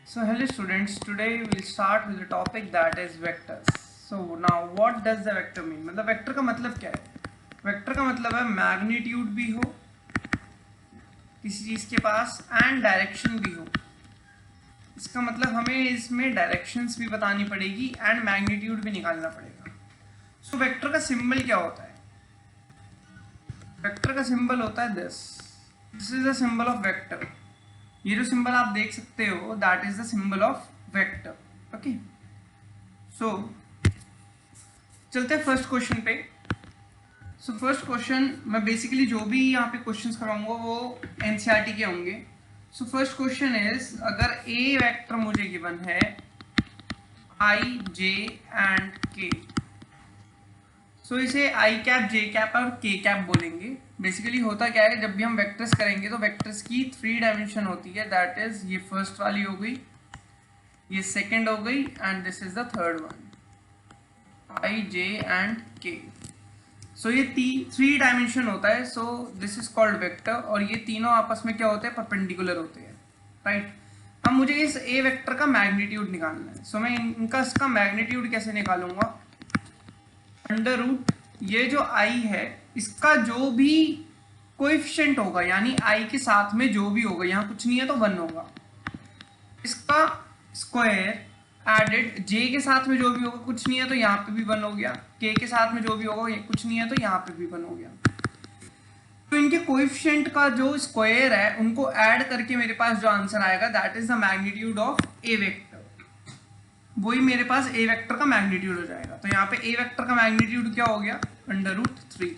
So hello students, today we'll start with the topic that is vectors. So now what does the vector mean? मतलब vector का मतलब क्या है? Vector का मतलब है मैग्नीट्यूड भी हो किसी चीज के पास एंड डायरेक्शन भी हो. इसका मतलब हमें इसमें डायरेक्शंस भी बतानी पड़ेगी एंड मैग्नीट्यूड भी निकालना पड़ेगा. सो वेक्टर का सिंबल क्या होता है? वेक्टर का सिंबल होता है this is the symbol of vector. ये जो सिंबल आप देख सकते हो that is the symbol of vector. Okay, so चलते हैं फर्स्ट क्वेश्चन पे. सो फर्स्ट क्वेश्चन मैं बेसिकली जो भी यहाँ पे क्वेश्चंस कराऊंगा वो एनसीईआरटी के होंगे. सो फर्स्ट क्वेश्चन इज, अगर ए वेक्टर मुझे गिवन है आई जे एंड के, सो इसे आई कैप जे कैप और के कैप बोलेंगे. बेसिकली होता क्या है, जब भी हम वेक्टर्स करेंगे तो वेक्टर्स की 3 डायमेंशन होती है. दैट इज ये फर्स्ट वाली हो गई, ये सेकंड हो गई and this is the third one, I J and के. सो ये 3 डायमेंशन होता है. So this is called vector और ये तीनों आपस में क्या होते हैं, परपेंडिकुलर होते हैं. राइट. अब मुझे इस ए वेक्टर का मैग्नीट्यूड निकालना है. सो मैं इनका इसका मैग्नीट्यूड कैसे निकालूंगा? अंडर रूट ये जो आई है इसका जो भी कोएफिशिएंट होगा, यानी आई के साथ में जो भी होगा, यहाँ कुछ नहीं है तो 1 होगा, इसका स्क्वायर एडेड जे के साथ में जो भी होगा, कुछ नहीं है तो यहाँ पे भी 1 हो गया, के के साथ में जो भी होगा कुछ नहीं है तो यहाँ पे भी 1 हो गया. तो इनके कोएफिशिएंट का जो स्क्वायर है उनको ऐड करके मेरे पास जो आंसर आएगा that is the magnitude of A vector. वही मेरे पास ए वेक्टर का मैग्नीट्यूड हो जाएगा. तो यहाँ पे ए वेक्टर का मैग्नीट्यूड क्या हो गया? Under root 3.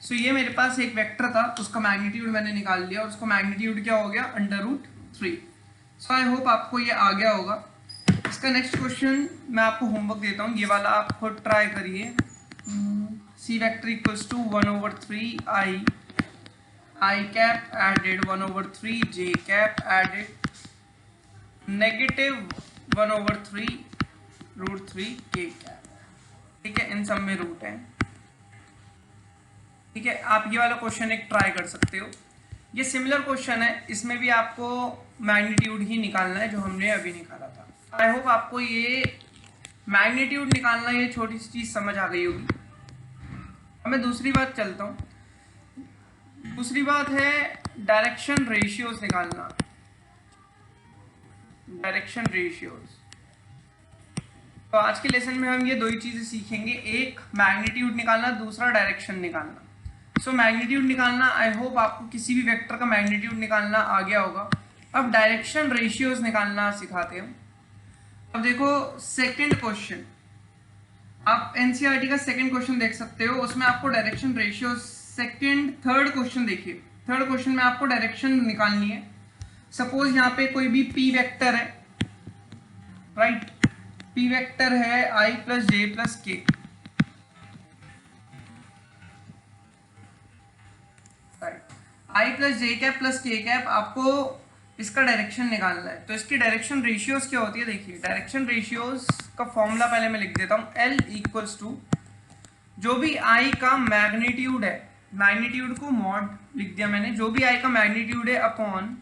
सो ये मेरे पास एक वेक्टर था, उसका मैग्नीट्यूड मैंने निकाल लिया और उसका मैग्नीट्यूड क्या हो गया? Under root 3. So I hope आपको ये आ गया होगा. इसका नेक्स्ट क्वेश्चन मैं आपको होमवर्क देता हूँ, ये वाला आप खुद ट्राई करिए. C vector equals to 1/3 i cap added 1/3 j cap added negative 1/3 √3 के कैप. ठीक है, इन सब में रूट है. ठीक है, आप ये वाला क्वेश्चन एक ट्राई कर सकते हो. ये सिमिलर क्वेश्चन है, इसमें भी आपको मैग्नीट्यूड ही निकालना है जो हमने अभी निकाला था. आई होप आपको ये मैग्नीट्यूड निकालना, ये छोटी सी चीज समझ आ गई होगी. अब मैं दूसरी बात चलता हूँ. दूसरी बात है डायरेक्शन रेशियोज निकालना. Direction ratios. तो आज के लेसन में हम ये दो ही चीजें सीखेंगे, एक मैग्नीट्यूड निकालना, दूसरा डायरेक्शन निकालना. सो मैग्नीट्यूड निकालना, आई होप आपको किसी भी वेक्टर का मैग्नीट्यूड निकालना आ गया होगा. अब डायरेक्शन रेशियोज निकालना सिखाते हैं. अब देखो सेकंड क्वेश्चन, आप एनसीईआरटी का सेकंड क्वेश्चन देख सकते हो, उसमें आपको direction ratios second third question देखिए. थर्ड क्वेश्चन में आपको डायरेक्शन निकालनी है. सपोज यहाँ पे कोई भी पी वेक्टर है, राइट. पी वेक्टर है आई प्लस जे प्लस के. आई प्लस जे कैप प्लस के कैप, आपको इसका डायरेक्शन निकालना है. तो इसकी डायरेक्शन रेशियोज क्या होती है? देखिए डायरेक्शन रेशियोज का फॉर्मूला पहले मैं लिख देता हूँ. एल इक्वल्स टू जो भी आई का मैग्नीट्यूड है, मैग्नीट्यूड को मॉड लिख दिया मैंने, जो भी आई का मैग्नीट्यूड है अपॉन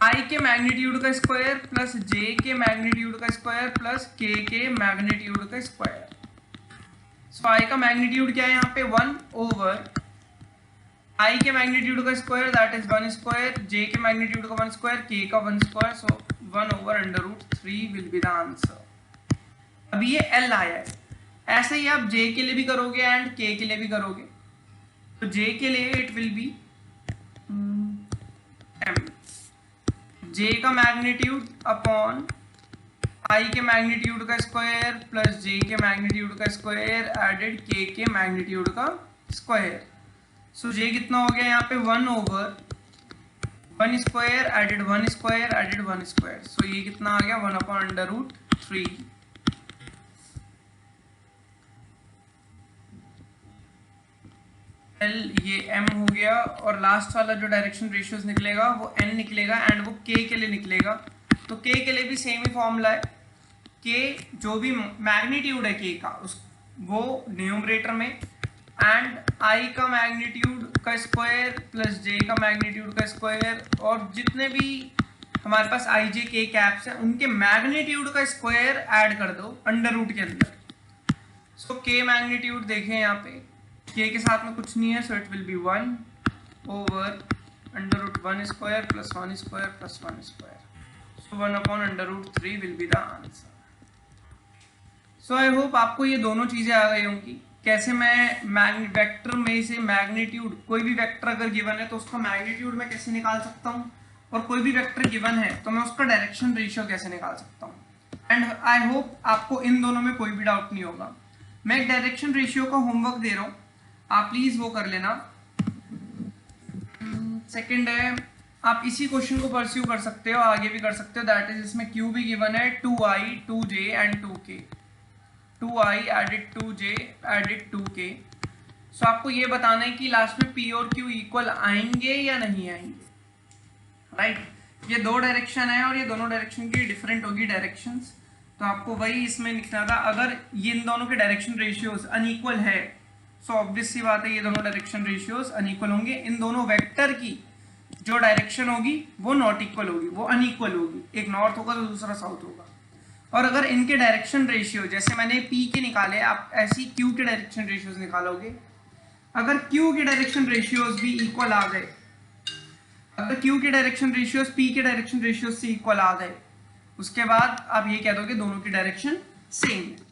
आई के मैग्नीट्यूड का स्क्वायर प्लस जे के मैग्नीट्यूड का स्क्वायर प्लस के मैग्नीट्यूड का स्क्वायर. सो आई का मैग्नीट्यूड क्या है यहाँ पे? 1 ओवर आई के मैग्नीट्यूड का square that is 1 square, j के मैग्नीट्यूड का 1 स्क्वायर, के का 1 square. So 1 over under root 3 will be the answer. अभी ये एल आया है. ऐसे ही आप जे के लिए भी करोगे एंड के लिए भी करोगे. तो जे के लिए इट विल बी एम, जे का मैग्नीट्यूड अपॉन आई के मैग्नीट्यूड का स्क्वायर प्लस जे के मैग्नीट्यूड का स्क्वायर एडेड के मैग्नीट्यूड का स्क्वायर. सो जे कितना हो गया यहाँ पे? 1 over 1 square added 1 square added 1 square. So ये कितना आ गया? 1 अपॉन अंडर रूट 3. एल ये एम हो गया और लास्ट वाला जो डायरेक्शन रेशियोज निकलेगा वो एन निकलेगा एंड वो के लिए निकलेगा. तो के लिए भी सेम ही फॉर्मूला है. के जो भी मैग्नीट्यूड है के का उस वो न्यूमरेटर में एंड आई का मैग्नीट्यूड का स्क्वायर प्लस जे का मैग्नीट्यूड का स्क्वायर और जितने भी हमारे पास आई जे के कैप्स है, उनके मैग्नीट्यूड का स्क्वायर ऐड कर दो अंडर रूट के अंदर। सो के मैग्नीट्यूड देखें यहाँ पे, के के साथ में कुछ नहीं है, so it will be 1 over under root 1 square plus 1 square plus 1 square, so 1 upon under root 3 will be the answer. So I hope आपको ये दोनों चीजें आ गई होंगी, कैसे मैं वेक्टर में से मैग्नीट्यूड, कोई भी वेक्टर अगर गिवन है तो उसका मैग्नीट्यूड मैं कैसे निकाल सकता हूँ, और कोई भी वेक्टर गिवन है तो मैं उसका डायरेक्शन रेशियो कैसे निकाल सकता हूँ। एंड आई होप आपको इन दोनों में कोई भी डाउट नहीं होगा। मैं एक डायरेक्शन रेशियो का होमवर्क दे रहा हूँ, आप प्लीज वो कर लेना। सेकंड है, आप इसी क्वेश्चन को परस्यू कर सकते हो, आगे भी कर सकते हो, दैट इज इसमें क्यू भी गिवन है 2i 2j and 2k, 2i added 2j added 2k। सो आपको ये बताना है कि लास्ट में p और q इक्वल आएंगे या नहीं आएंगे, राइट। ये दो डायरेक्शन है और ये दोनों डायरेक्शन की डिफरेंट होगी डायरेक्शंस, तो आपको वही इसमें लिखना था। अगर ये इन दोनों के डायरेक्शन रेशियोज अनइक्वल है, सो ऑब्वियस सी बात है ये दोनों डायरेक्शन रेशियोज अनइक्वल होंगे। इन दोनों वेक्टर की जो डायरेक्शन होगी वो नॉट इक्वल होगी, वो अनइक्वल होगी, एक नॉर्थ होगा तो दूसरा साउथ होगा। और अगर इनके डायरेक्शन रेशियो जैसे मैंने p के निकाले, आप ऐसे ही q के डायरेक्शन रेशियोज निकालोगे। अगर q के डायरेक्शन रेशियोज भी इक्वल आ गए, अगर q के डायरेक्शन रेशियोज p के डायरेक्शन रेशियोज से इक्वल आ गए, उसके बाद आप ये कह दोगे दोनों की डायरेक्शन सेम है।